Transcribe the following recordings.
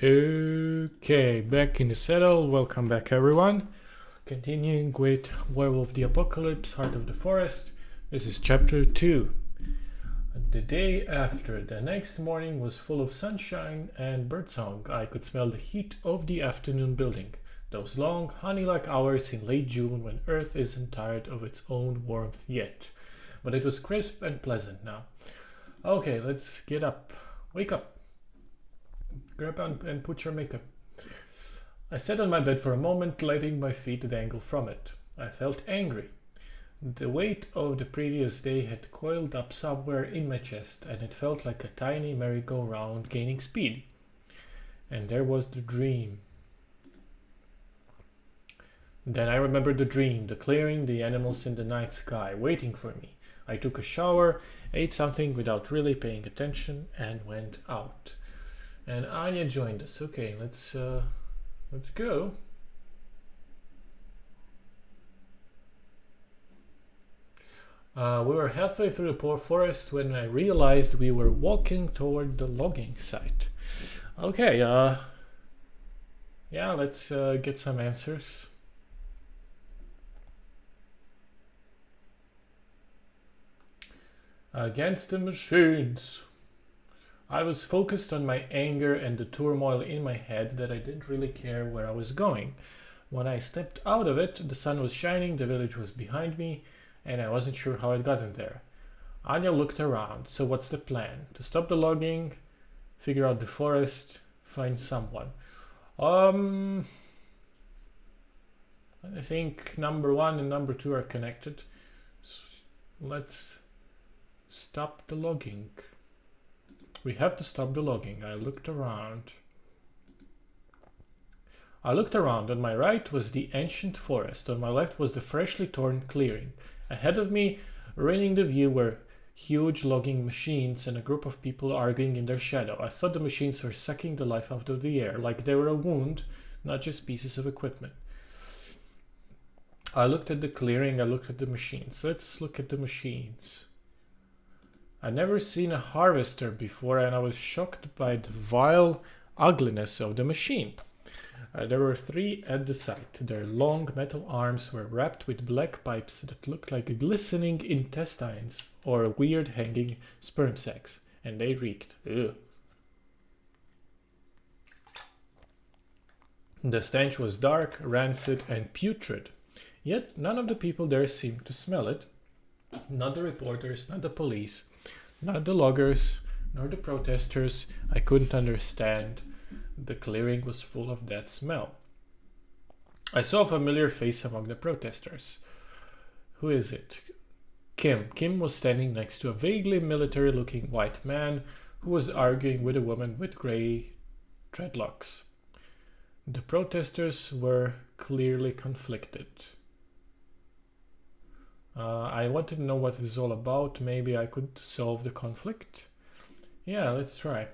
Okay, back in the saddle. Welcome back, everyone. Continuing with Werewolf the Apocalypse, Heart of the Forest. This is chapter 2. The day after, the next morning was full of sunshine and birdsong. I could smell the heat of the afternoon building, those long, honey-like hours in late June when Earth isn't tired of its own warmth yet. But it was crisp and pleasant now. Okay, let's get up. Wake up. Grab on and put your makeup. I sat on my bed for a moment, letting my feet dangle from it. I felt angry. The weight of the previous day had coiled up somewhere in my chest, and it felt like a tiny merry-go-round gaining speed. And there was the dream. Then I remembered the dream, the clearing, the animals in the night sky, waiting for me. I took a shower, ate something without really paying attention, and went out. And Anya joined us. Okay, let's go. We were halfway through the forest when I realized we were walking toward the logging site. Okay, yeah, let's get some answers. Against the machines. I was focused on my anger and the turmoil in my head that I didn't really care where I was going. When I stepped out of it, the sun was shining, the village was behind me, and I wasn't sure how I'd gotten there. Anya looked around. So what's the plan? To stop the logging, figure out the forest, find someone. I think number 1 and number 2 are connected. So let's stop the logging. We have to stop the logging. I looked around. On my right was the ancient forest. On my left was the freshly torn clearing. Ahead of me, ruining the view, were huge logging machines and a group of people arguing in their shadow. I thought the machines were sucking the life out of the air, like they were a wound, not just pieces of equipment. I looked at the clearing, I looked at the machines. Let's look at the machines. I'd never seen a harvester before, and I was shocked by the vile ugliness of the machine. There were 3 at the site. Their long metal arms were wrapped with black pipes that looked like glistening intestines or weird hanging sperm sacs, and they reeked. Ugh. The stench was dark, rancid, and putrid. Yet none of the people there seemed to smell it. Not the reporters, not the police, not the loggers, nor the protesters. I couldn't understand. The clearing was full of that smell. I saw a familiar face among the protesters. Who is it? Kim. Kim was standing next to a vaguely military-looking white man who was arguing with a woman with grey dreadlocks. The protesters were clearly conflicted. I wanted to know what this is all about. Maybe I could solve the conflict. Yeah, let's try.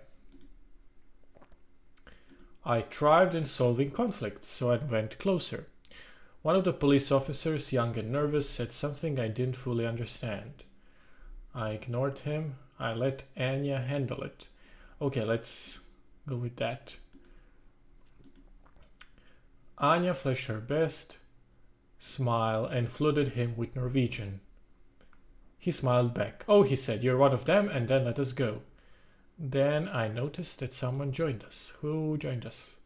I thrived in solving conflicts, so I went closer. One of the police officers, young and nervous, said something I didn't fully understand. I ignored him. I let Anya handle it. Okay, let's go with that. Anya flashed her best smile and flooded him with Norwegian. He smiled back. Oh, he said, you're one of them, and then let us go. Then I noticed that someone joined us. Who joined us?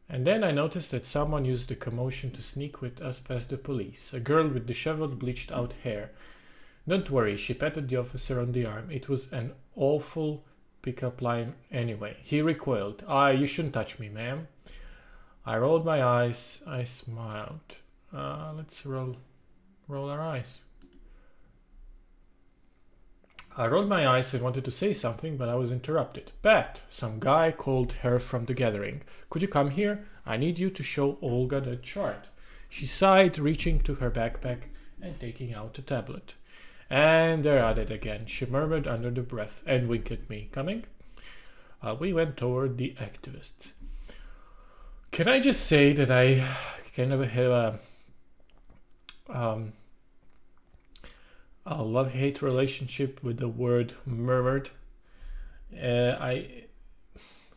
And then I noticed that someone used the commotion to sneak with us past the police. A girl with disheveled, bleached out hair. Don't worry, she patted the officer on the arm. It was an awful pickup line anyway. He recoiled. You shouldn't touch me, ma'am. I rolled my eyes. I smiled. Let's roll our eyes. I rolled my eyes and wanted to say something, but I was interrupted. Pat, some guy called her from the gathering. Could you come here? I need you to show Olga the chart. She sighed, reaching to her backpack and taking out a tablet. And they're at it again, she murmured under the breath and winked at me. Coming? We went toward the activists. Can I just say that I kind of have a love-hate relationship with the word murmured.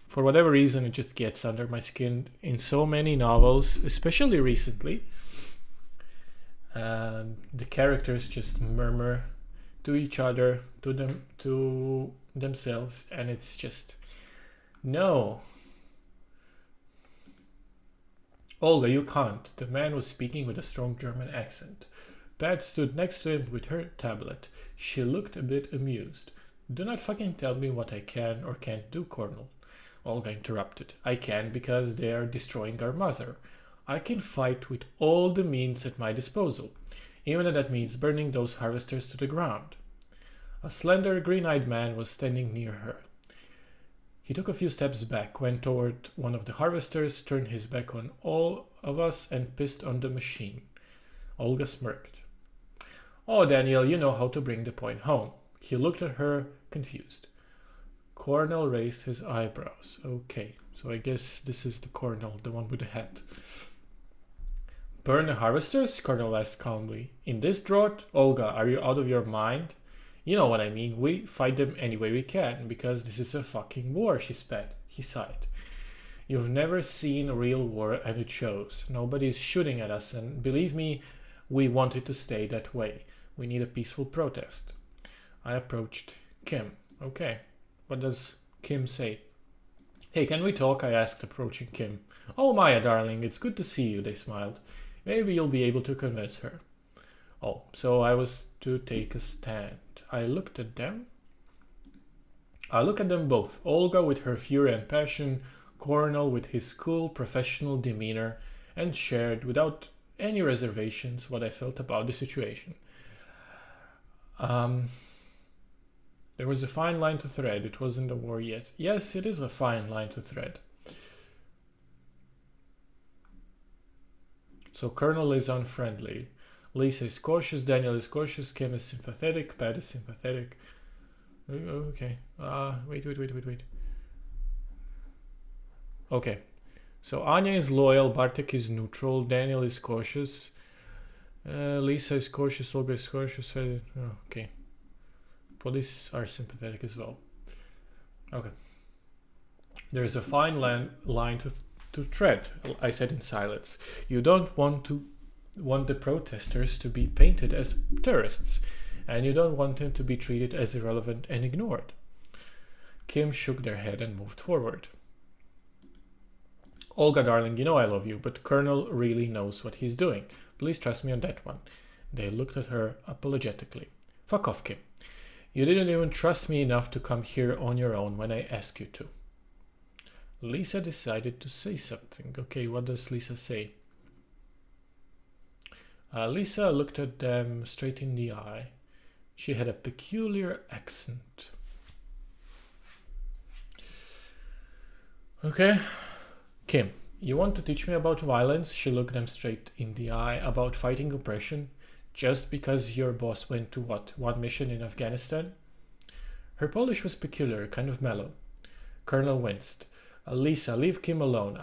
For whatever reason, it just gets under my skin in so many novels, especially recently. The characters just murmur to each other, to themselves, and it's just no. Olga, you can't. The man was speaking with a strong German accent. Pat stood next to him with her tablet. She looked a bit amused. Do not fucking tell me what I can or can't do, Colonel. Olga interrupted. I can because they are destroying our mother. I can fight with all the means at my disposal, even if that means burning those harvesters to the ground. A slender, green-eyed man was standing near her. He took a few steps back, went toward one of the harvesters, turned his back on all of us, and pissed on the machine. Olga smirked. Oh, Daniel, you know how to bring the point home. He looked at her, confused. Colonel raised his eyebrows. Okay, so I guess this is the Colonel, the one with the hat. Burn the harvesters? Colonel asked calmly. In this drought? Olga, are you out of your mind? You know what I mean. We fight them any way we can, because this is a fucking war, he sighed. You've never seen a real war, and it shows. Nobody's shooting at us, and believe me, we want it to stay that way. We need a peaceful protest. I approached Kim. Okay, what does Kim say? Hey, can we talk? I asked, approaching Kim. Oh, Maya, darling, it's good to see you, they smiled. Maybe you'll be able to convince her. Oh, so I was to take a stand. I looked at them. I look at them both. Olga with her fury and passion, Colonel with his cool professional demeanor, and shared without any reservations what I felt about the situation. There was a fine line to thread. It wasn't a war yet. Yes, it is a fine line to thread. So Colonel is unfriendly. Lisa is cautious, Daniel is cautious, Kim is sympathetic, Pat is sympathetic. Okay. Wait. Okay. So Anya is loyal, Bartek is neutral, Daniel is cautious, Lisa is cautious, Olga is cautious. Okay. Police are sympathetic as well. Okay. There's a fine line to tread, I said in silence. You don't want the protesters to be painted as terrorists, and you don't want them to be treated as irrelevant and ignored. Kim shook their head and moved forward. Olga, darling, you know I love you, but Colonel really knows what he's doing. Please trust me on that one. They looked at her apologetically. Fuck off, Kim. You didn't even trust me enough to come here on your own when I asked you to. Lisa decided to say something. Okay, what does Lisa say? Lisa looked at them straight in the eye. She had a peculiar accent. Okay. Kim, you want to teach me about violence? She looked them straight in the eye. About fighting oppression? Just because your boss went to one mission in Afghanistan? Her Polish was peculiar, kind of mellow. Colonel winced. Lisa, leave Kim alone.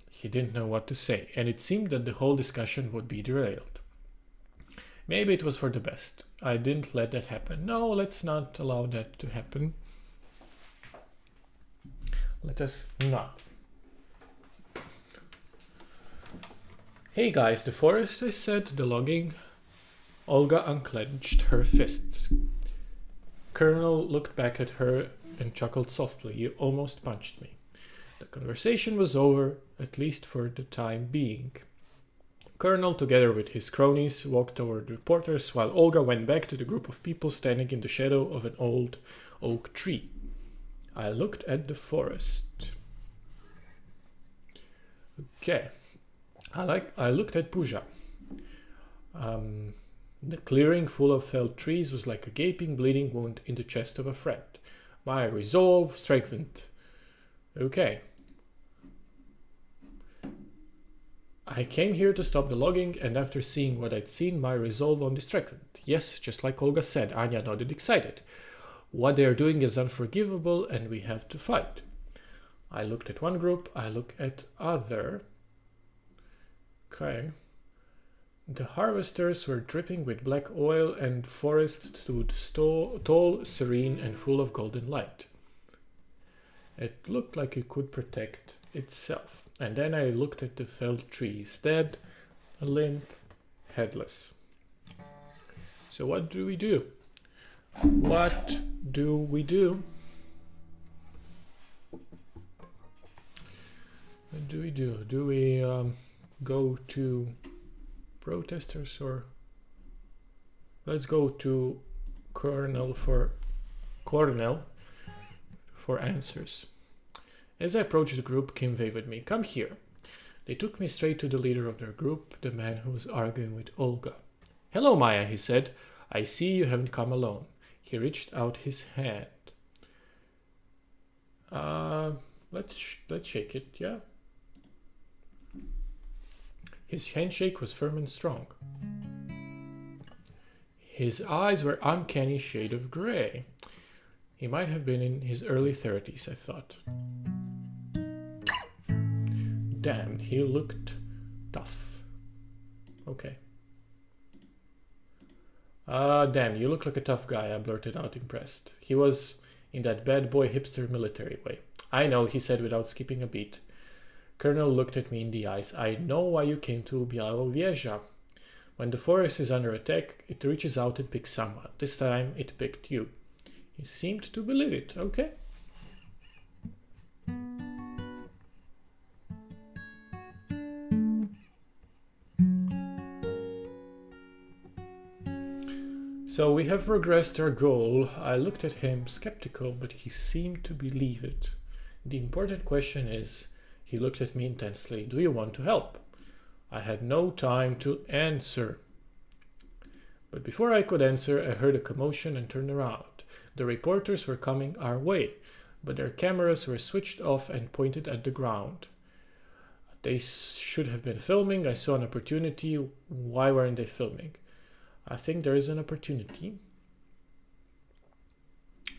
He didn't know what to say, and it seemed that the whole discussion would be derailed. Maybe it was for the best. I didn't let that happen. No, let's not allow that to happen. Let us not. Hey guys, the forest, I said, the logging. Olga unclenched her fists. Colonel looked back at her and chuckled softly. You almost punched me. The conversation was over, at least for the time being. Colonel, together with his cronies, walked toward the reporters, while Olga went back to the group of people standing in the shadow of an old oak tree. I looked at the forest. Okay. I looked at Pooja. The clearing full of felled trees was like a gaping, bleeding wound in the chest of a friend. My resolve strengthened. Okay. I came here to stop the logging, and after seeing what I'd seen, my resolve only strengthened. Yes, just like Olga said, Anya nodded excited. What they are doing is unforgivable, and we have to fight. I looked at one group, I look at other. Okay. The harvesters were dripping with black oil, and forest stood tall, serene, and full of golden light. It looked like it could protect itself. And then I looked at the felled trees, dead, limp, headless. So what do we do? What do we do? What do we do? Do we go to protesters, or let's go to Cornell for answers. As I approached the group, Kim waved me. Come here. They took me straight to the leader of their group, the man who was arguing with Olga. Hello, Maya, he said. I see you haven't come alone. He reached out his hand. Let's shake it, yeah? His handshake was firm and strong. His eyes were uncanny shade of gray. He might have been in his early 30s, I thought. Damn, he looked tough. Okay. Damn, you look like a tough guy, I blurted out, impressed. He was in that bad boy hipster military way. I know, he said without skipping a beat. Colonel looked at me in the eyes. I know why you came to Białowieża. When the forest is under attack, it reaches out and picks someone. This time, it picked you. He seemed to believe it. Okay. So we have progressed our goal. I looked at him, skeptical, but he seemed to believe it. The important question is, he looked at me intensely. Do you want to help? I had no time to answer. But before I could answer, I heard a commotion and turned around. The reporters were coming our way, but their cameras were switched off and pointed at the ground. They should have been filming. I saw an opportunity. Why weren't they filming? I think there is an opportunity.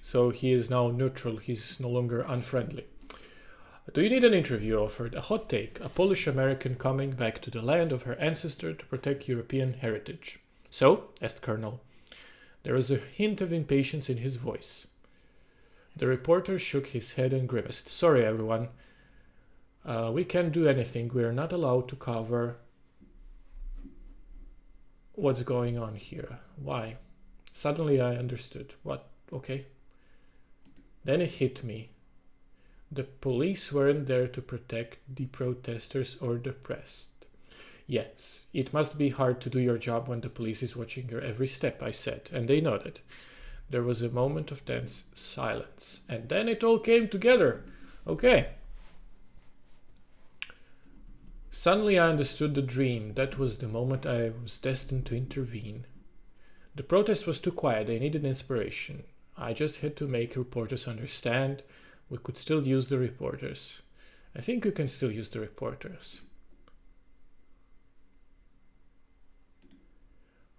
So he is now neutral. He's no longer unfriendly. Do you need an interview? Offered. A hot take. A Polish American coming back to the land of her ancestor to protect European heritage. So? Asked Colonel. There was a hint of impatience in his voice. The reporter shook his head and grimaced. Sorry, everyone. We can't do anything. We are not allowed to cover what's going on here. Why? Suddenly I understood. What? Okay. Then it hit me. The police weren't there to protect the protesters or the press. Yes, it must be hard to do your job when the police is watching your every step, I said, and they nodded. There was a moment of tense silence, and then it all came together. Okay. Suddenly I understood the dream. That was the moment I was destined to intervene. The protest was too quiet. They needed inspiration. I just had to make reporters understand we could still use the reporters. I think we can still use the reporters.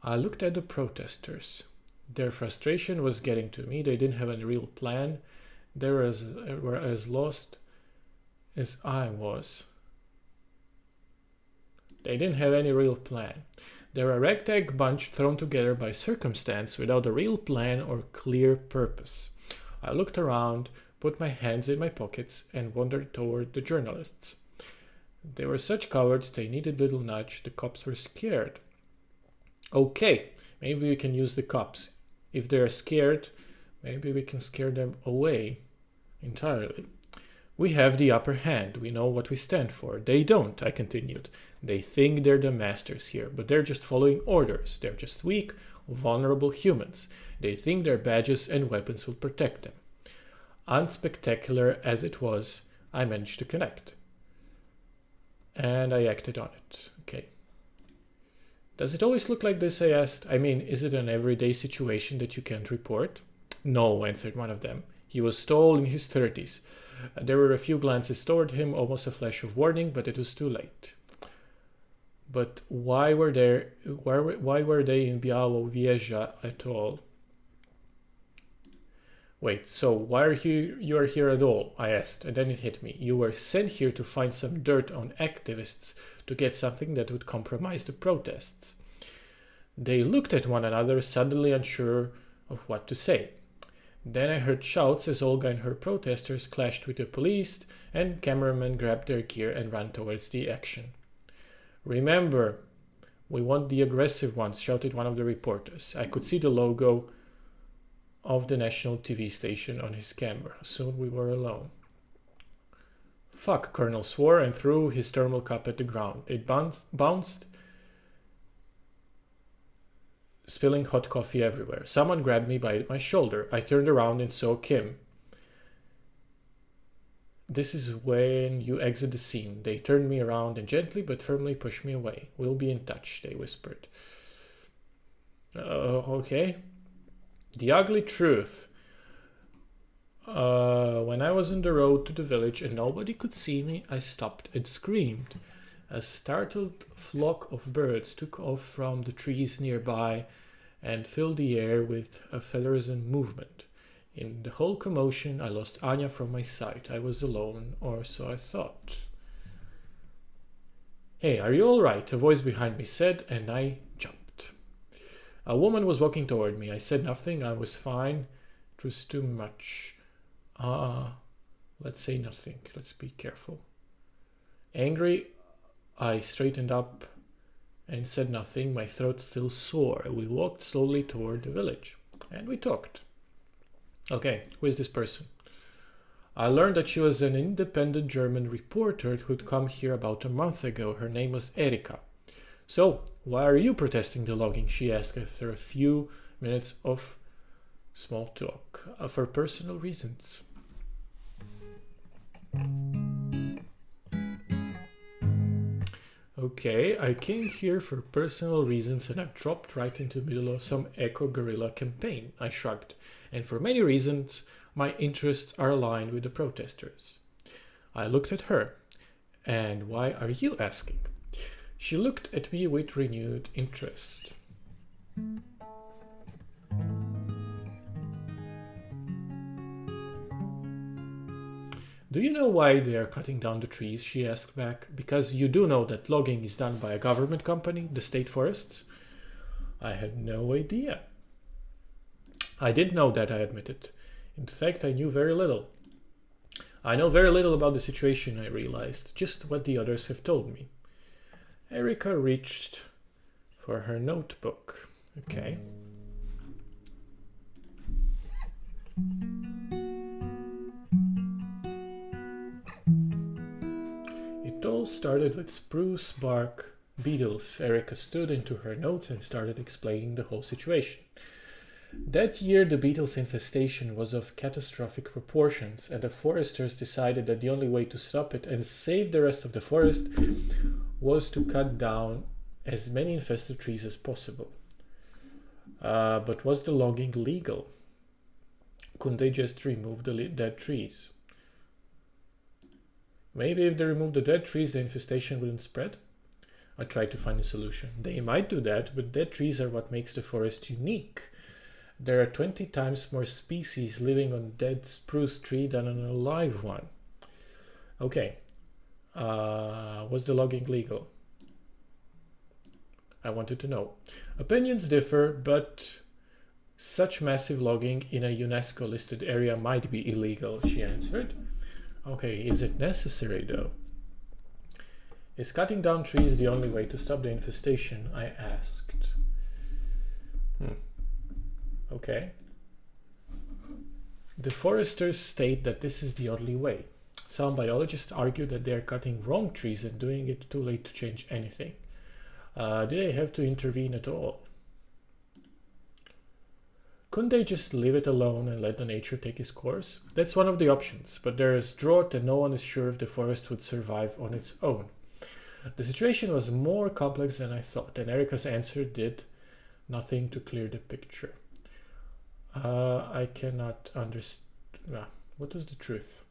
I looked at the protesters. Their frustration was getting to me. They didn't have a real plan. They were as lost as I was. They didn't have any real plan. They were a ragtag bunch thrown together by circumstance without a real plan or clear purpose. I looked around, put my hands in my pockets, and wandered toward the journalists. They were such cowards, they needed a little nudge. The cops were scared. Okay, maybe we can use the cops. If they're scared, maybe we can scare them away entirely. We have the upper hand. We know what we stand for. They don't, I continued. They think they're the masters here, but they're just following orders. They're just weak, vulnerable humans. They think their badges and weapons will protect them. Unspectacular as it was, I managed to connect. And I acted on it. Okay. Does it always look like this? I asked. I mean, is it an everyday situation that you can't report? No, answered one of them. He was tall, in his 30s. There were a few glances toward him, almost a flash of warning, but it was too late. But why were they in Białowieża at all? Wait, so why are you are here at all? I asked, and then it hit me. You were sent here to find some dirt on activists, to get something that would compromise the protests. They looked at one another, suddenly unsure of what to say. Then I heard shouts as Olga and her protesters clashed with the police, and cameramen grabbed their gear and ran towards the action. "Remember, we want the aggressive ones," shouted one of the reporters. I could see the logo of the national TV station on his camera. Soon we were alone. "Fuck," Colonel swore and threw his thermal cup at the ground. It bounced, spilling hot coffee everywhere. Someone grabbed me by my shoulder. I turned around and saw Kim. "This is when you exit the scene." They turned me around and gently but firmly pushed me away. "We'll be in touch," they whispered. Okay. The ugly truth. When I was on the road to the village and nobody could see me, I stopped and screamed. A startled flock of birds took off from the trees nearby and filled the air with feathers and movement. In the whole commotion, I lost Anya from my sight. I was alone, or so I thought. "Hey, are you all right?" a voice behind me said, and I jumped. A woman was walking toward me. I said nothing. I was fine. It was too much. Let's say nothing. Let's be careful. Angry, I straightened up and said nothing, my throat still sore. We walked slowly toward the village, and we talked. "Okay, who is this person?" I learned that she was an independent German reporter who'd come here about a month ago. Her name was Erika. "So, why are you protesting the logging?" she asked after a few minutes of small talk. "For personal reasons." "Okay, I came here for personal reasons and I've dropped right into the middle of some eco-guerrilla campaign," I shrugged. "And for many reasons, my interests are aligned with the protesters." I looked at her. "And why are you asking?" She looked at me with renewed interest. "Do you know why they are cutting down the trees?" she asked back. "Because you do know that logging is done by a government company, the state forests?" I had no idea. I did know that, I admitted. In fact, I knew very little. I know very little about the situation, I realized, just what the others have told me. Erika reached for her notebook. Okay. It all started with spruce bark beetles. Erika stood into her notes and started explaining the whole situation. That year, the beetles' infestation was of catastrophic proportions, and the foresters decided that the only way to stop it and save the rest of the forest was to cut down as many infested trees as possible. But was the logging legal? Couldn't they just remove the dead trees? Maybe if they removed the dead trees, the infestation wouldn't spread? I tried to find a solution. They might do that, but dead trees are what makes the forest unique. There are 20 times more species living on a dead spruce tree than on a live one. Okay. Was the logging legal? I wanted to know. Opinions differ, but such massive logging in a UNESCO-listed area might be illegal, she answered. Okay, is it necessary though? Is cutting down trees the only way to stop the infestation? I asked. Okay. The foresters state that this is the only way. Some biologists argue that they are cutting wrong trees and doing it too late to change anything. Do they have to intervene at all? Couldn't they just leave it alone and let the nature take its course? That's one of the options, but there is drought and no one is sure if the forest would survive on its own. The situation was more complex than I thought, and Erika's answer did nothing to clear the picture. I cannot understand. What was the truth?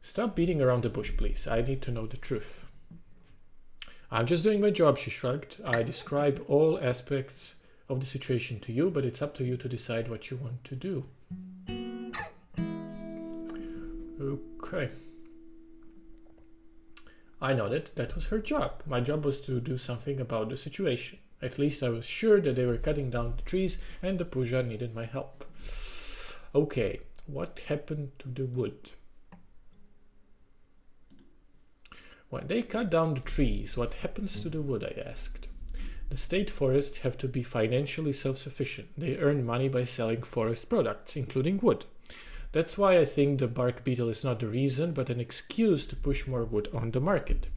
Stop beating around the bush, please. I need to know the truth. I'm just doing my job, she shrugged. I describe all aspects of the situation to you, but it's up to you to decide what you want to do. Okay. I nodded. That was her job. My job was to do something about the situation. At least I was sure that they were cutting down the trees and the Puja needed my help. Okay, what happened to the wood? When they cut down the trees, what happens to the wood, I asked. The state forests have to be financially self-sufficient. They earn money by selling forest products, including wood. That's why I think the bark beetle is not the reason, but an excuse to push more wood on the market.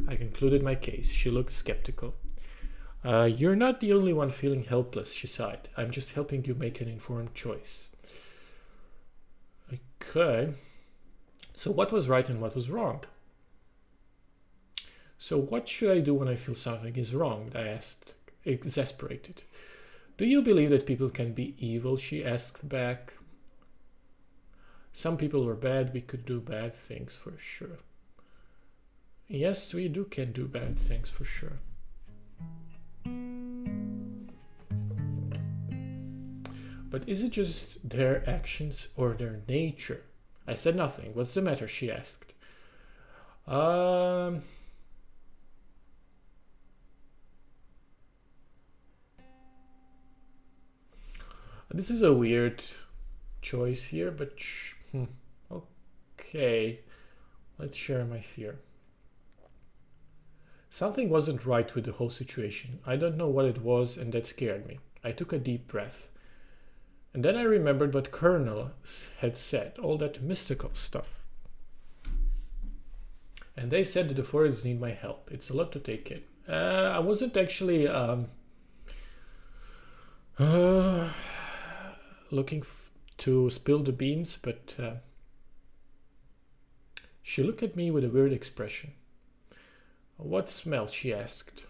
I concluded my case. She looked skeptical. You're not the only one feeling helpless, she sighed. I'm just helping you make an informed choice. Okay. So what was right and what was wrong? So what should I do when I feel something is wrong? I asked, exasperated. Do you believe that people can be evil? She asked back. Some people were bad. We could do bad things for sure. Yes, we can do bad things for sure. But is it just their actions or their nature? I said nothing. What's the matter? She asked. This is a weird choice here, but okay. Let's share my fear. Something wasn't right with the whole situation. I don't know what it was, and that scared me. I took a deep breath. And then I remembered what Colonel had said, all that mystical stuff. And they said that the forests need my help. It's a lot to take in. I wasn't actually looking to spill the beans, but she looked at me with a weird expression. What smell? She asked.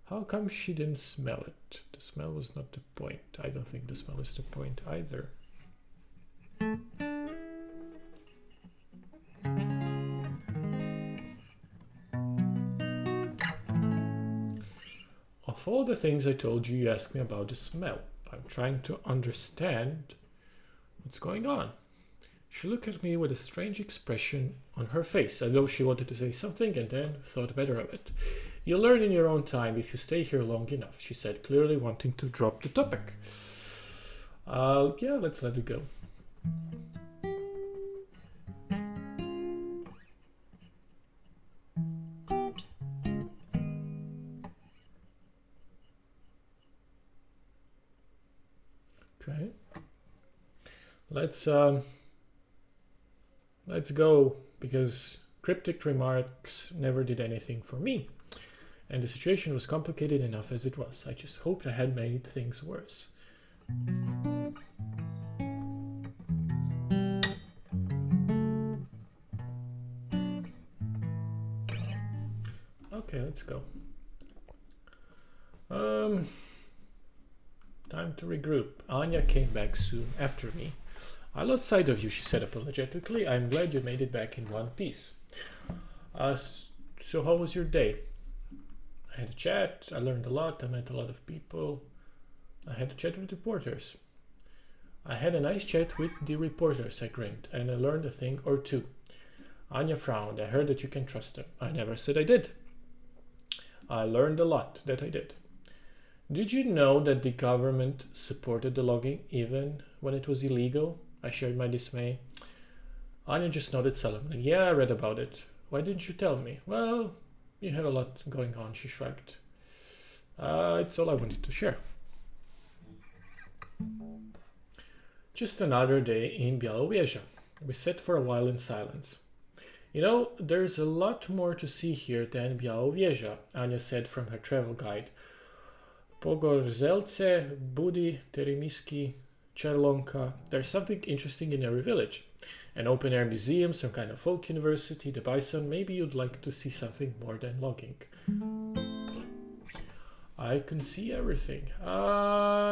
How come she didn't smell it? The smell was not the point. I don't think the smell is the point either. Of all the things I told you, you asked me about the smell. I'm trying to understand what's going on. She looked at me with a strange expression on her face, as though she wanted to say something and then thought better of it. You'll learn in your own time if you stay here long enough, she said, clearly wanting to drop the topic. Yeah, let's let it go. Okay. Let's go, because cryptic remarks never did anything for me. And the situation was complicated enough as it was. I just hoped I had made things worse. Okay, let's go. Time to regroup. Anya came back soon after me. I lost sight of you, she said apologetically. I'm glad you made it back in one piece. So how was your day? I had a chat, I learned a lot, I met a lot of people. I had a chat with reporters. I had a nice chat with the reporters, I grinned, and I learned a thing or two. Anya frowned. I heard that you can trust them. I never said I did. I learned a lot, that I did. Did you know that the government supported the logging even when it was illegal? I shared my dismay. Anya just nodded solemnly. Yeah, I read about it. Why didn't you tell me? Well, you had a lot going on, she shrugged. It's all I wanted to share. Just another day in Białowieża. We sat for a while in silence. You know, there's a lot more to see here than Białowieża, Anya said from her travel guide. Pogorzelce, Budi, Teremiski, Czerwonka. There's something interesting in every village. An open-air museum, some kind of folk university, the bison. Maybe you'd like to see something more than logging. I can see everything.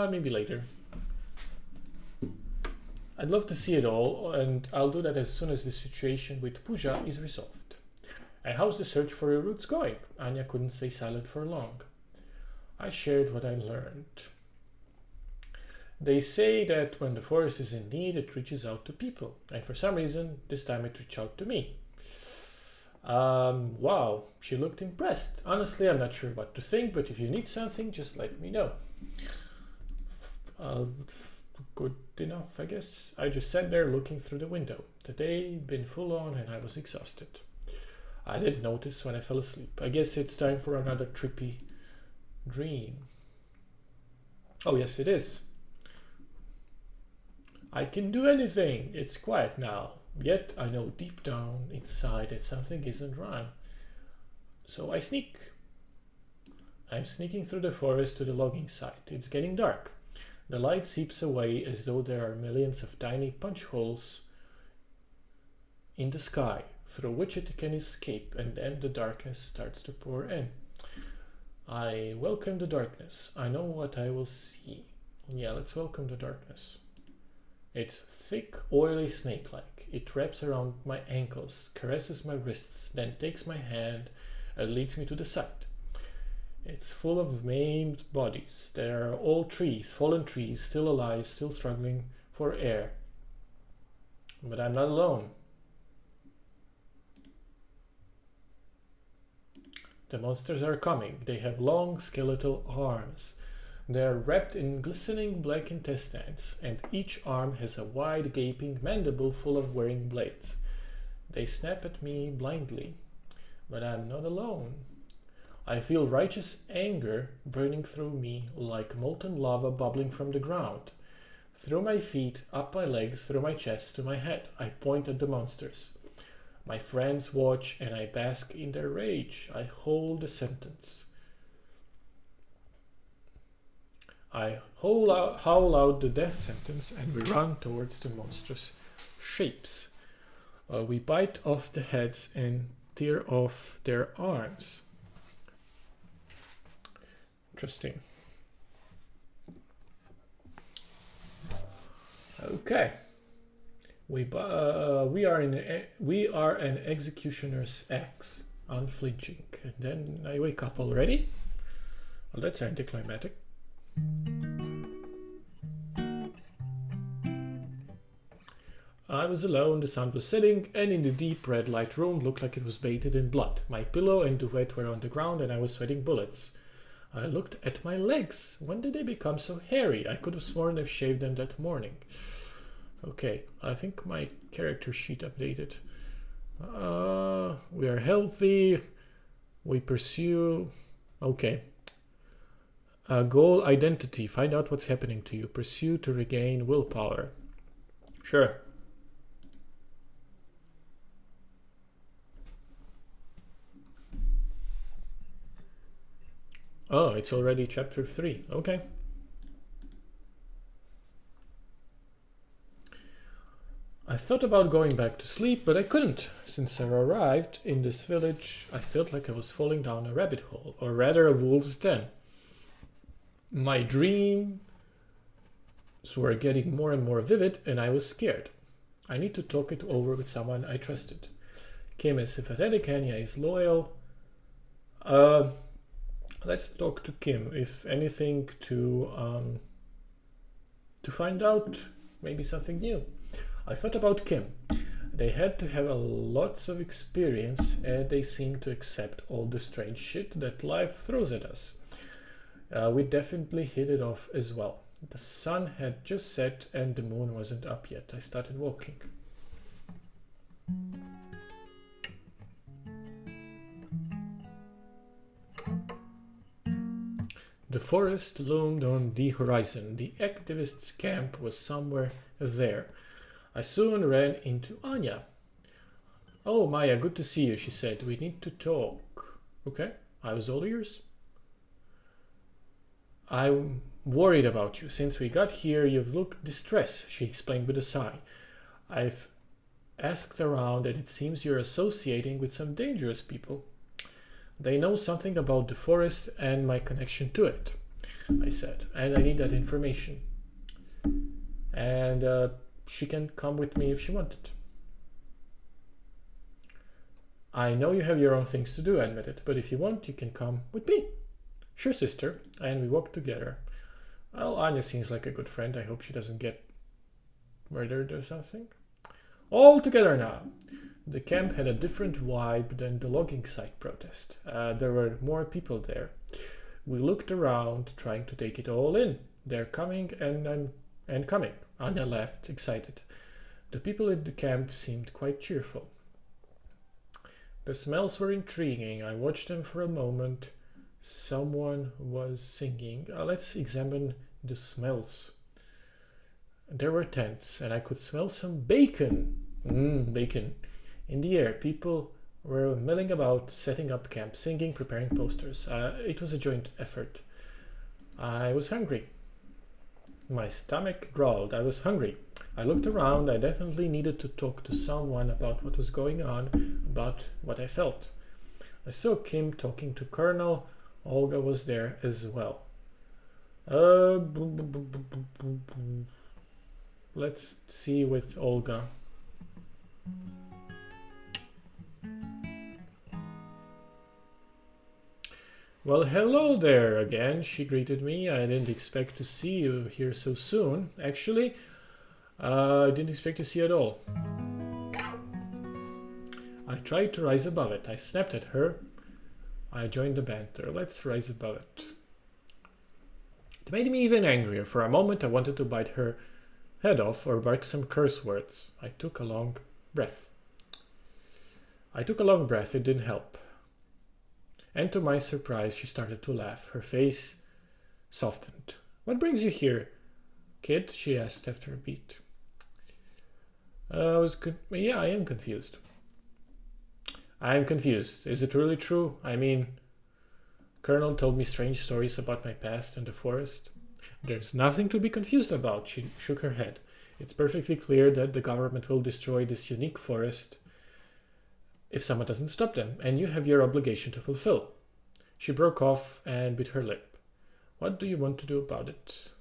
Maybe later. I'd love to see it all, and I'll do that as soon as the situation with Puja is resolved. And how's the search for your roots going? Anya couldn't stay silent for long. I shared what I learned. They say that when the forest is in need, it reaches out to people. And for some reason, this time it reached out to me. Wow, she looked impressed. Honestly, I'm not sure what to think, but if you need something, just let me know. Good enough, I guess. I just sat there looking through the window. The day had been full on and I was exhausted. I didn't notice when I fell asleep. I guess it's time for another trippy dream. Oh, yes, it is. I can do anything. It's quiet now. Yet I know deep down inside that something isn't right. So I sneak. I'm sneaking through the forest to the logging site. It's getting dark. The light seeps away as though there are millions of tiny punch holes in the sky through which it can escape, and then the darkness starts to pour in. I welcome the darkness. I know what I will see. Yeah, let's welcome the darkness. It's thick, oily, snake-like. It wraps around my ankles, caresses my wrists, then takes my hand and leads me to the site. It's full of maimed bodies. There are all trees, fallen trees, still alive, still struggling for air. But I'm not alone. The monsters are coming. They have long skeletal arms. They are wrapped in glistening black intestines, and each arm has a wide gaping mandible full of wearing blades. They snap at me blindly, but I'm not alone. I feel righteous anger burning through me like molten lava bubbling from the ground. Through my feet, up my legs, through my chest, to my head, I point at the monsters. My friends watch and I bask in their rage. I hold the sentence. I howl out the death sentence and we run towards the monstrous shapes. We bite off the heads and tear off their arms. Interesting. Okay. We are an executioner's axe, unflinching. And then I wake up already. Well, that's anticlimactic. I was alone, the sun was setting, and in the deep red light room looked like it was bathed in blood. My pillow and duvet were on the ground and I was sweating bullets. I looked at my legs. When did they become so hairy? I could have sworn I've shaved them that morning. Okay, I think my character sheet updated. We are healthy. We pursue... Okay. Goal identity. Find out what's happening to you. Pursue to regain willpower. Sure. Oh, it's already chapter 3. Okay. I thought about going back to sleep, but I couldn't. Since I arrived in this village, I felt like I was falling down a rabbit hole, or rather a wolf's den. My dreams were getting more and more vivid, and I was scared. I need to talk it over with someone I trusted. Kim is sympathetic, Anya is loyal. Let's talk to Kim, if anything, to find out maybe something new. I thought about Kim. They had to have lots of experience and they seem to accept all the strange shit that life throws at us. We definitely hit it off as well. The sun had just set and the moon wasn't up yet. I started walking. The forest loomed on the horizon. The activists' camp was somewhere there. I soon ran into Anya. Oh, Maya, good to see you, she said. We need to talk. Okay, I was all ears. I'm worried about you. Since we got here, you've looked distressed, she explained with a sigh. I've asked around and it seems you're associating with some dangerous people. They know something about the forest and my connection to it, I said, and I need that information. And she can come with me if she wanted. I know you have your own things to do, I admitted, but if you want, you can come with me. Sure, sister. And we walked together. Well, Anya seems like a good friend. I hope she doesn't get murdered or something. All together now. The camp had a different vibe than the logging site protest. There were more people there. We looked around, trying to take it all in. They're coming and coming. Anya laughed, excited. The people in the camp seemed quite cheerful. The smells were intriguing. I watched them for a moment. Someone was singing. Let's examine the smells. There were tents, and I could smell some bacon. Bacon. In the air, people were milling about, setting up camp, singing, preparing posters. It was a joint effort. I was hungry. My stomach growled. I was hungry. I looked around. I definitely needed to talk to someone about what was going on, about what I felt. I saw Kim talking to Colonel. Olga was there as well. Let's see with Olga. Well, hello there again, she greeted me. I didn't expect to see you here so soon. Actually, I didn't expect to see you at all. I tried to rise above it. I snapped at her. I joined the banter. Let's rise above it. It made me even angrier. For a moment, I wanted to bite her head off or bark some curse words. I took a long breath. It didn't help. And to my surprise, she started to laugh. Her face softened. What brings you here, kid? She asked after a beat. I am confused. Is it really true? I mean, Colonel told me strange stories about my past in the forest. There's nothing to be confused about, she shook her head. It's perfectly clear that the government will destroy this unique forest if someone doesn't stop them, and you have your obligation to fulfill. She broke off and bit her lip. What do you want to do about it?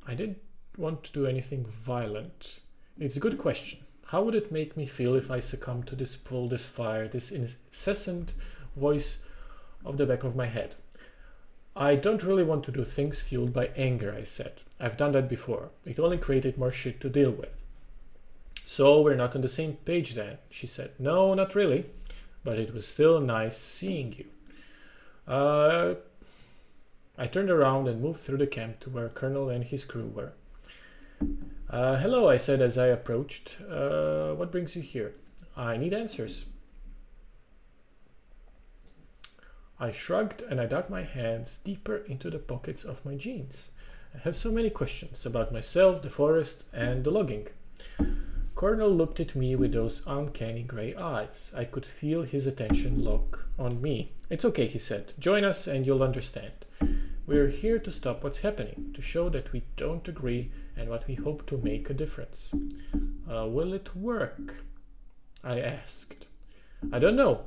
I didn't want to do anything violent. It's a good question. How would it make me feel if I succumbed to this pull, this fire, this incessant voice of the back of my head? I don't really want to do things fueled by anger, I said. I've done that before. It only created more shit to deal with. So we're not on the same page then, she said. No, not really, but it was still nice seeing you. I turned around and moved through the camp to where Colonel and his crew were. Hello, I said as I approached. What brings you here? I need answers. I shrugged and I dug my hands deeper into the pockets of my jeans. I have so many questions about myself, the forest, and the logging. Colonel looked at me with those uncanny grey eyes. I could feel his attention lock on me. It's okay, he said. Join us and you'll understand. We're here to stop what's happening, to show that we don't agree and what we hope to make a difference. Will it work? I asked. I don't know.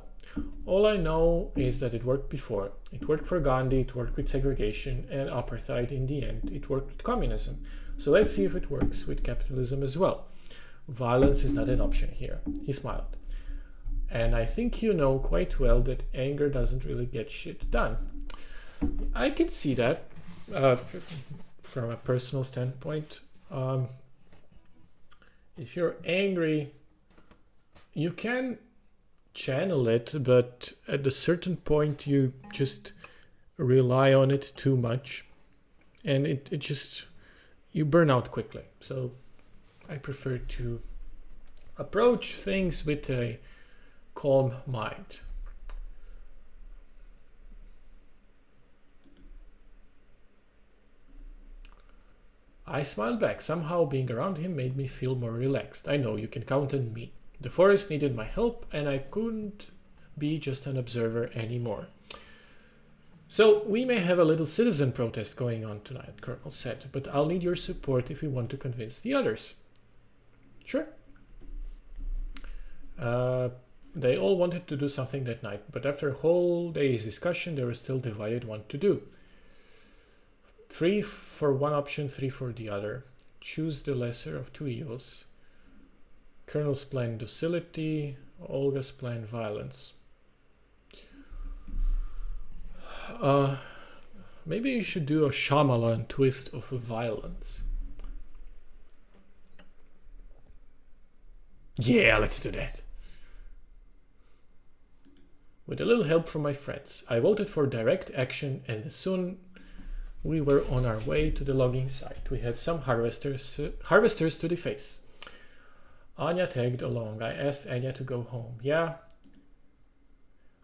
All I know is that it worked before. It worked for Gandhi, it worked with segregation and apartheid in the end. It worked with communism. So let's see if it works with capitalism as well. Violence is not an option here. He smiled. And I think you know quite well that anger doesn't really get shit done. I can see that from a personal standpoint. If you're angry, you can channel it, but at a certain point you just rely on it too much and it just, you burn out quickly. So I prefer to approach things with a calm mind. I smiled back. Somehow being around him made me feel more relaxed. I know, you can count on me. The forest needed my help and I couldn't be just an observer anymore. So we may have a little citizen protest going on tonight, Colonel said, but I'll need your support if we want to convince the others. Sure. They all wanted to do something that night, but after a whole day's discussion, they were still divided what to do. 3 for one option, 3 for the other. Choose the lesser of two evils. Colonel's plan docility, Olga's plan violence. Maybe you should do a Shyamalan twist of violence. Yeah, let's do that. With a little help from my friends, I voted for direct action, and soon we were on our way to the logging site. We had some harvesters to the face. Anya tagged along. I asked Anya to go home. Yeah.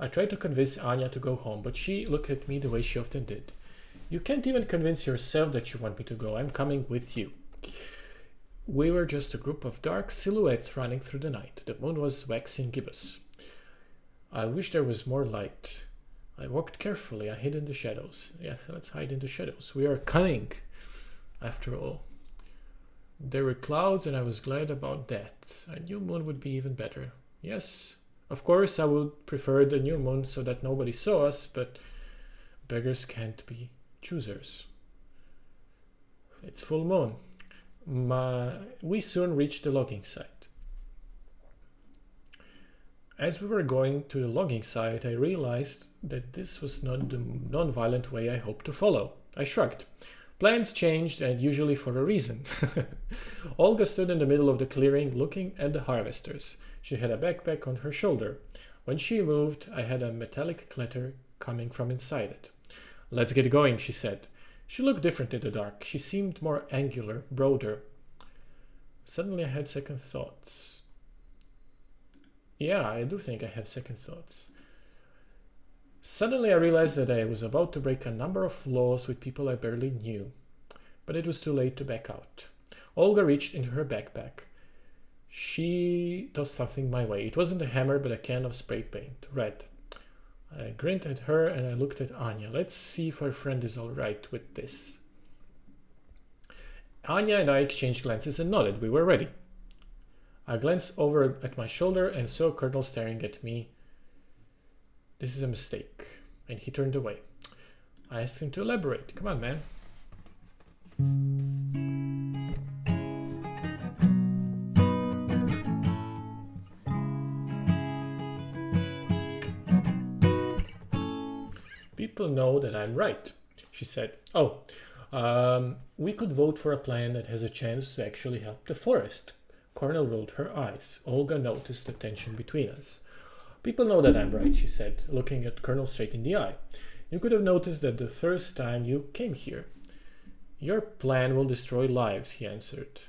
I tried to convince Anya to go home, but she looked at me the way she often did. You can't even convince yourself that you want me to go. I'm coming with you. We were just a group of dark silhouettes running through the night. The moon was waxing gibbous. I wish there was more light. I walked carefully. I hid in the shadows. Yes, let's hide in the shadows. We are cunning, after all. There were clouds, and I was glad about that. A new moon would be even better. Yes, of course, I would prefer the new moon so that nobody saw us, but beggars can't be choosers. It's full moon. We soon reached the logging site. As we were going to the logging site, I realized that this was not the non-violent way I hoped to follow. I shrugged. Plans changed, and usually for a reason. Olga stood in the middle of the clearing, looking at the harvesters. She had a backpack on her shoulder. When she moved, I had a metallic clatter coming from inside it. Let's get going, she said. She looked different in the dark. She seemed more angular, broader. Suddenly I had second thoughts. Yeah, I do think I have second thoughts. Suddenly I realized that I was about to break a number of laws with people I barely knew. But it was too late to back out. Olga reached into her backpack. She tossed something my way. It wasn't a hammer, but a can of spray paint, red. I grinned at her and I looked at Anya. Let's see if our friend is all right with this. Anya and I exchanged glances and nodded. We were ready. I glanced over at my shoulder and saw Colonel staring at me. This is a mistake. And he turned away. I asked him to elaborate. Come on, man. People know that I'm right, she said. We could vote for a plan that has a chance to actually help the forest. Colonel rolled her eyes. Olga noticed the tension between us. People know that I'm right, she said, looking at Colonel straight in the eye. You could have noticed that the first time you came here. Your plan will destroy lives, he answered.